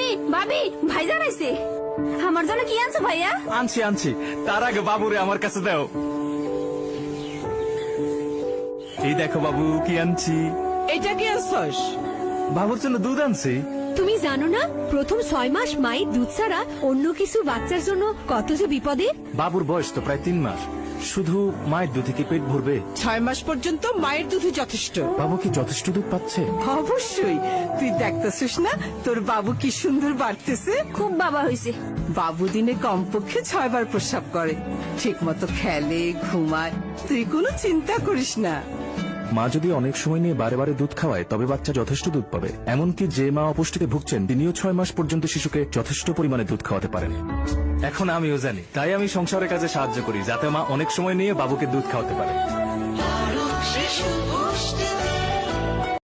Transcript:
ভাবি ভাবি ভাইজান আইছে। আমার জন্য কি আনছো ভাইয়া? আনছি আনছি, তার আগে বাবুরে আমার কাছে দাও। এই দেখো বাবু কি আনছি। এটা কি আনছস? বাবুর জন্য দুধ আনছি। তুমি জানো না প্রথম 6 মাস মায়ের দুধ ছাড়া অন্য কিছু বাচ্চার জন্য কত যে বিপদের। বাবুর বয়স তো প্রায় 3 মাস, শুধু মায়ের দুধে কি পেট ভরবে? 6 মাস পর্যন্ত মায়ের দুধই যথেষ্ট। বাবু কি যথেষ্ট দুধ পাচ্ছে? অবশ্যই, তুই দেখতেছিস না তোর বাবু কি সুন্দর বাড়তেছে। খুব বাবা হইছে। বাবু দিনে কমপক্ষে 6 বার প্রস্রাব করে, ঠিক মতো খেলে, ঘুমায়, তুই কোনো চিন্তা করিস না। মা যদি অনেক সময় নিয়ে বারে বারে দুধ খাওয়ায় তবে বাচ্চা যথেষ্ট দুধ পাবে। এমনকি যে মা অপুষ্টিতে ভুগছেন তিনিও 6 মাস পর্যন্ত শিশুকে যথেষ্ট পরিমাণে দুধ খাওয়াতে পারেন। এখন আমিও জানি, তাই আমি সংসারের কাজে সাহায্য করি যাতে মা অনেক সময় নিয়ে বাবুকে দুধ খাওয়াতে পারে।